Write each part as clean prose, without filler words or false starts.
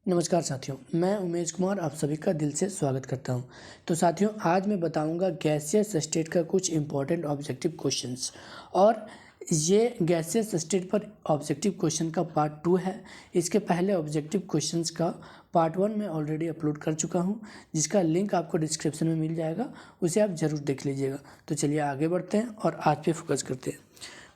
नमस्कार साथियों, मैं उमेश कुमार आप सभी का दिल से स्वागत करता हूं। तो साथियों, आज मैं बताऊंगा गैसियस स्टेट का कुछ इंपॉर्टेंट ऑब्जेक्टिव क्वेश्चंस। और ये गैसियस स्टेट पर ऑब्जेक्टिव क्वेश्चन का पार्ट 2 है। इसके पहले ऑब्जेक्टिव क्वेश्चंस का पार्ट 1 मैं ऑलरेडी अपलोड कर चुका हूं, जिसका लिंक आपको डिस्क्रिप्शन में मिल जाएगा, उसे आप ज़रूर देख लीजिएगा। तो चलिए आगे बढ़ते हैं और आज पे फोकस करते हैं।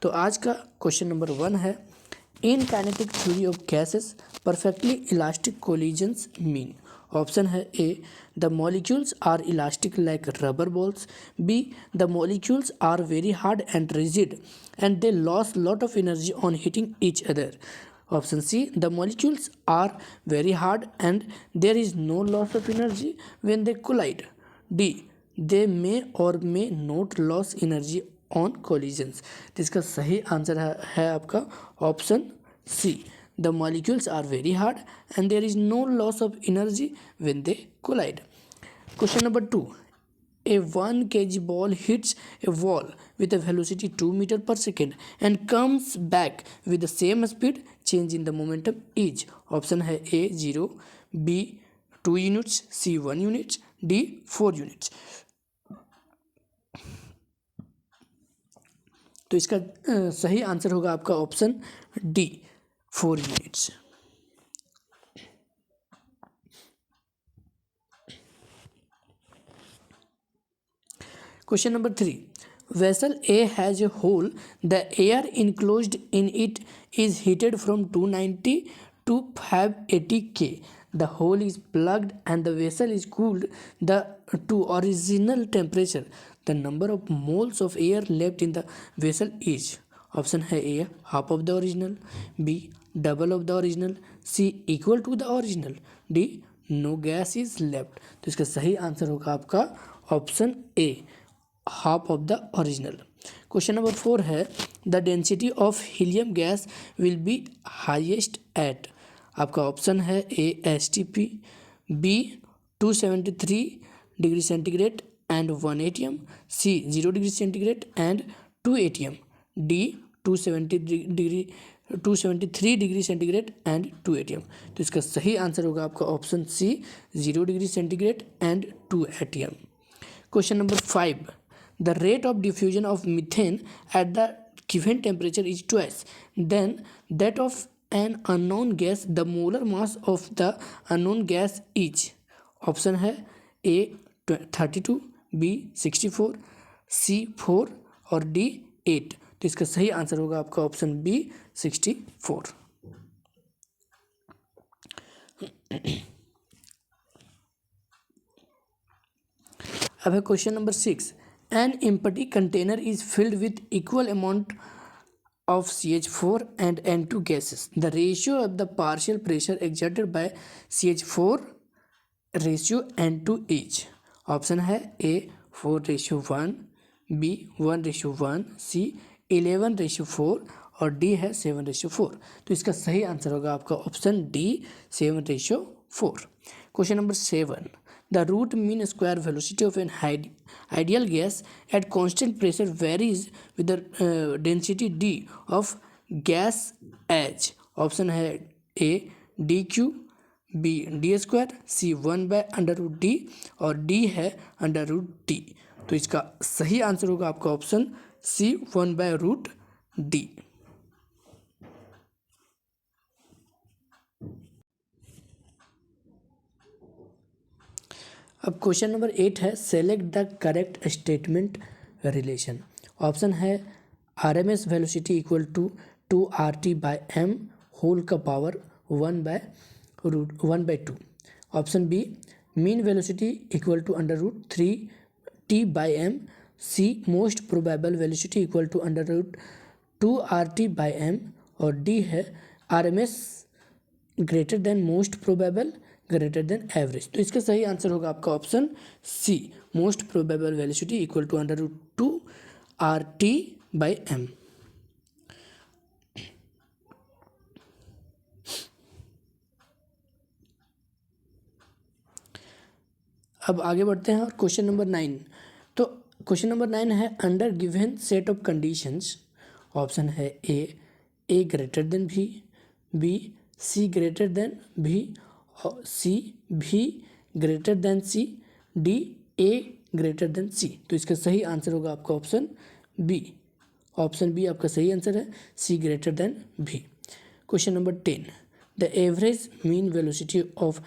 तो आज का क्वेश्चन नंबर 1 है, in kinetic theory of gases perfectly elastic collisions mean? Option है A, the molecules are elastic like rubber balls. B, the molecules are very hard and rigid and they loss lot of energy on hitting each other. Option C, the molecules are very hard and there is no loss of energy when they collide. D, they may or may not loss energy on collisions. तो इसका सही answer है आपका option C, the molecules are very hard and there is no loss of energy when they collide. Question number 2, a 1 kg ball hits a wall with a velocity 2 meter per second and comes back with the same speed. Change in the momentum is? Option है ए 0, B 2 units, सी 1 units, D 4 units. तो इसका सही answer होगा आपका option D 4 units. Question number 3. Vessel A has a hole. The air enclosed in it is heated from 290 to 580 K. The hole is plugged and the vessel is cooled to original temperature. The number of moles of air left in the vessel is? Option है A half of the original, B double of the original, C equal to the original, D no gas is left. तो इसका सही answer होगा आपका option A half of the original. Question number 4 है, the density of helium gas will be highest at? आपका option है A STP, B 273 degree centigrade and 1 atm, C 0 degree centigrade and 2 atm, D 273 degree centigrade and 2 atm। तो इसका सही answer होगा आपका option C 0 degree centigrade and 2 atm। Question number 5, the rate of diffusion of methane at the given temperature is twice than that of an unknown gas, the molar mass of the unknown gas is? Option है A 32, B 64, सी 4 और D 8। तो इसका सही answer होगा आपका option B 64। अब है question number 6, an empty container is filled with equal amount of CH4 and N2 gases. The ratio of the partial pressure exerted by CH4 ratio N2 is? Option है ए 4:1, B 1:1, सी 11:4 और D है 7:4। तो इसका सही answer होगा आपका option D 7:4। Question number 7, the root mean square velocity of an ideal gas at constant pressure varies with the density D of gas H. Option है ए dq, B D square, सी 1/√d और D है √d। तो इसका सही answer होगा आपका option सी 1/√d। अब question number 8 है, select the correct statement relation. Option है RMS velocity equal to 2RT/m whole का power 1/2। Option B mean velocity equal to √3T/m, C most probable velocity equal to √2RT/m और D है RMS greater than most probable greater than average. तो इसका सही answer होगा आपका option C most probable velocity equal to √2RT/m। अब आगे बढ़ते हैं और क्वेश्चन नंबर 9। तो क्वेश्चन नंबर 9 है, under given set of conditions. Option है A greater than B, B C greater than B C B greater than C, D A greater than C. तो इसका सही आंसर होगा आपका ऑप्शन बी। ऑप्शन बी आपका सही answer है, सी greater than भी। Question number 10, the average mean velocity of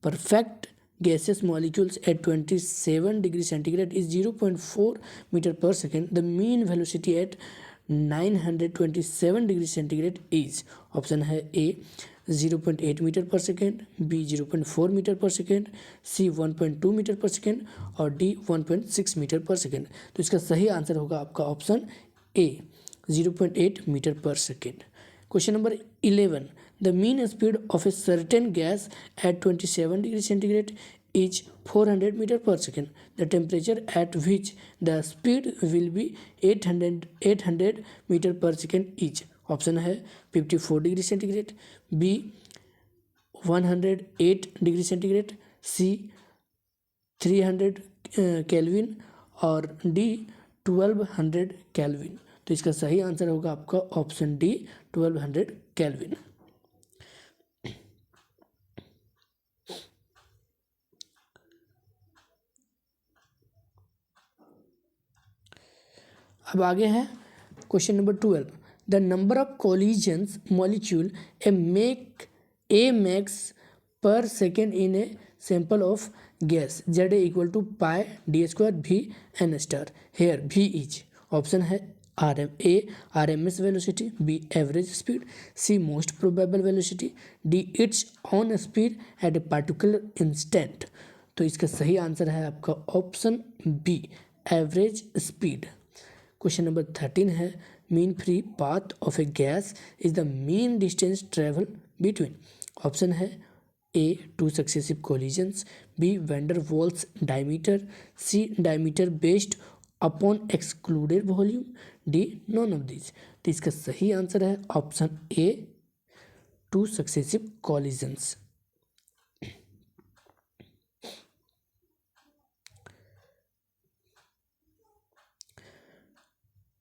perfect gaseous molecules at 27 degree centigrade is 0.4 meter per second. The mean velocity at 927 degree centigrade is, option है ए 0.8 metre पर second, B 0.4 metre पर second, सी 1.2 metre पर second और D 1.6 metre पर second. तो इसका सही answer होगा आपका ऑप्शन ए 0.8 मीटर पर second. Question number 11. The mean speed of a certain gas at 27 degree centigrade is 400 meter per second. The temperature at which the speed will be 800 meter per second is. Option है 54 degree centigrade, B 108 degree centigrade, C 300 kelvin और D 1200 kelvin. तो इसका सही answer होगा आपका option D 1200 kelvin. अब आगे है question number 12, the number of collisions molecule a makes per second in a sample of gas Z equal to pi D square V N star. Here V is, option है RMS velocity, B average speed, C most probable velocity, D its own speed at a particular instant। तो इसका सही answer है आपका option B average speed. Question number 13 है, mean free path of a gas is the mean distance travel between. Option है A 2 successive collisions, B van der Waals diameter, C diameter based upon excluded volume, D none of this. तो इसका सही answer है option A 2 successive collisions.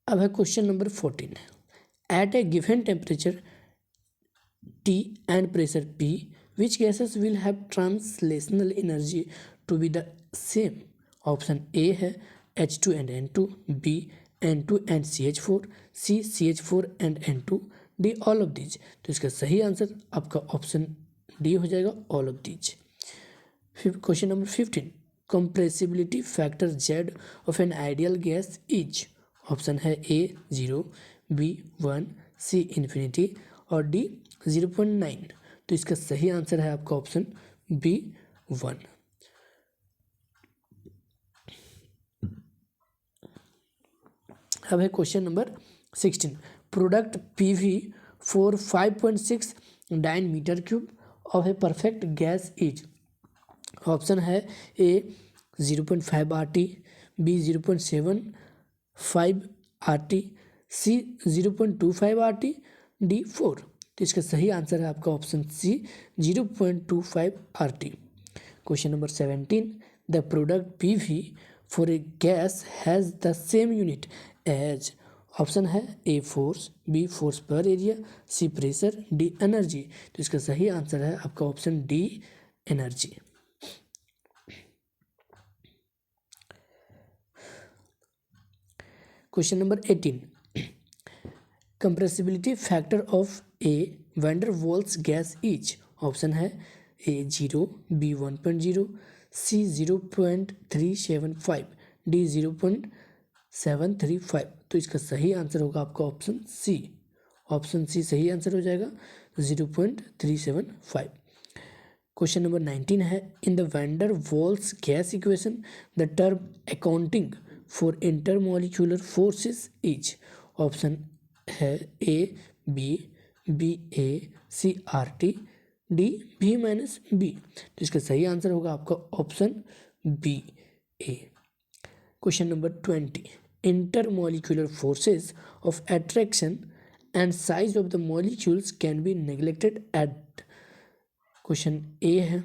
अब है question number 14, at a given temperature T and pressure P, which gases will have translational energy to be the same? Option A है H2 and N2, B N2 and CH4, C CH4 and N2, D all of these। तो इसका सही answer आपका option D हो जाएगा all of these. Question number 15, compressibility factor Z of an ideal gas is. Option है ए 0, B 1, सी infinity और D 0.9। तो इसका सही आंसर है आपका ऑप्शन बी 1। अब है question number 16, product PV for 5.6 dyne metre cube of a perfect gas is. Option है A 0.5 RT, B 0.75 RT, C 0.25 RT, D 4। तो इसका सही आंसर है आपका option C 0.25 RT। Question number 17, the product PV for a gas has the same unit as. Option है A force, B force per area, C pressure, D energy. तो इसका सही answer है आपका option D energy. Question number 18, compressibility factor of A wander Waals gas is. Option है ए 0, B 1.0, सी 0.375, D 0.735। तो इसका सही आंसर होगा आपका ऑप्शन सी। ऑप्शन सी सही आंसर हो जाएगा 0.375। क्वेश्चन नंबर 19 है, in the van der Waals gas equation the term accounting for intermolecular forces is. Option है A B, B A, C RT, D B minus B. तो इसका सही आंसर होगा आपका option B A. Question number 20, intermolecular forces of attraction and size of the molecules can be neglected at. Question A है,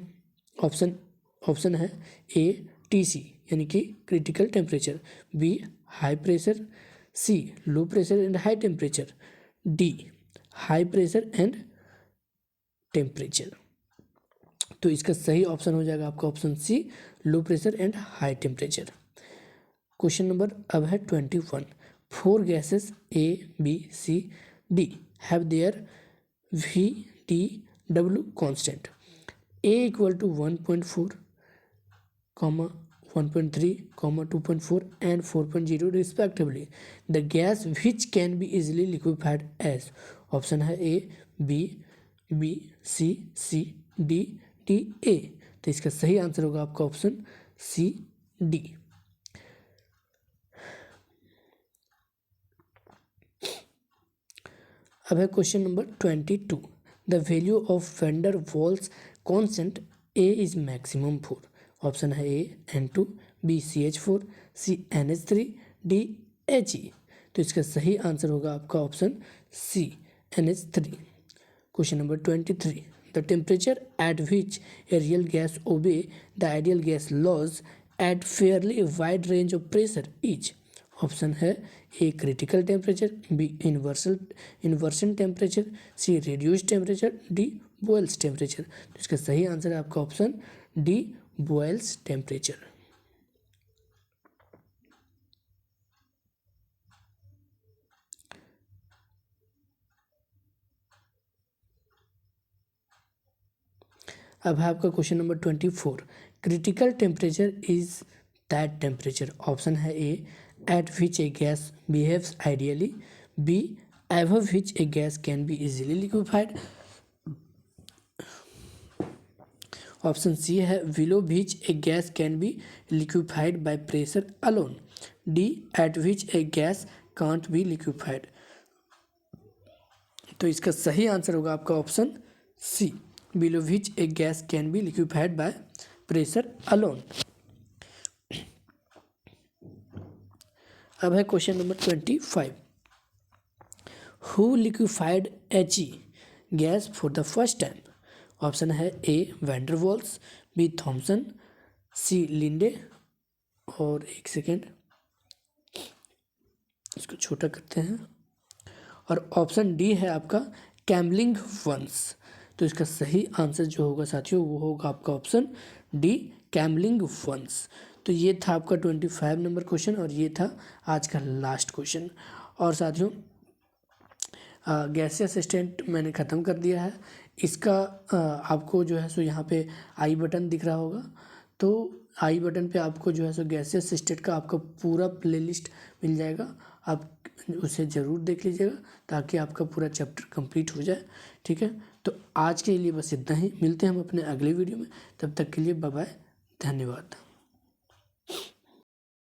option है A TC यानी कि critical temperature, B high pressure, C low pressure and high temperature, D high pressure and temperature. तो इसका सही option हो जाएगा आपका option C, low pressure and high temperature. Question number अब है 21। 4 gases A, B, C, D have their VTW constant. A equal to 1.4, 1.3, 2.4 and 4.0 respectively. The gas which can be easily liquefied as option है A, B, B, C, D, A। तो इसका सही answer होगा आपका option C, D। अब है question number 22। The value of vendor walls constant A is maximum 4। Option है A N2, B CH4, C NH3, D He। तो इसका सही आंसर होगा आपका option C NH3। Question number 23। The temperature at which a real gas obey the ideal gas laws at fairly wide range of pressure is. Option है A critical temperature, B inversion temperature, C reduced temperature, D Boyle's temperature. तो इसका सही answer है आपका option D Boyle's temperature. अब है आपका question number 24। Critical temperature is that temperature. Option है ए at which a gas behaves ideally, B above which a gas can be easily liquefied, option C है below which a gas can be liquefied by pressure alone, D at which a gas can't be liquefied। तो इसका सही answer होगा आपका option C, below which a gas can be liquefied by pressure alone। अब है question number 25। Who liquefied He gas for the first time. Option है ए wander walls, B Thompson, सी Linde, और एक सेकेंड इसको छोटा करते हैं, और ऑप्शन डी है आपका कैमलिंग वंस। तो इसका सही आंसर जो होगा साथियों वो होगा आपका ऑप्शन डी कैमलिंग वंस। तो ये था आपका 25 नंबर क्वेश्चन और ये था आज का लास्ट क्वेश्चन। और साथियों गैसीय असिस्टेंट मैंने ख़त्म कर दिया है। इसका आपको जो है सो यहाँ पे आई बटन दिख रहा होगा, तो आई बटन पे आपको जो है सो गैसीय असिस्टेंट का आपका पूरा प्लेलिस्ट मिल जाएगा। आप उसे ज़रूर देख लीजिएगा ताकि आपका पूरा चैप्टर कंप्लीट हो जाए। ठीक है, तो आज के लिए बस इतना ही। मिलते हैं हम अपने अगले वीडियो में, तब तक के लिए बाय बाय, धन्यवाद।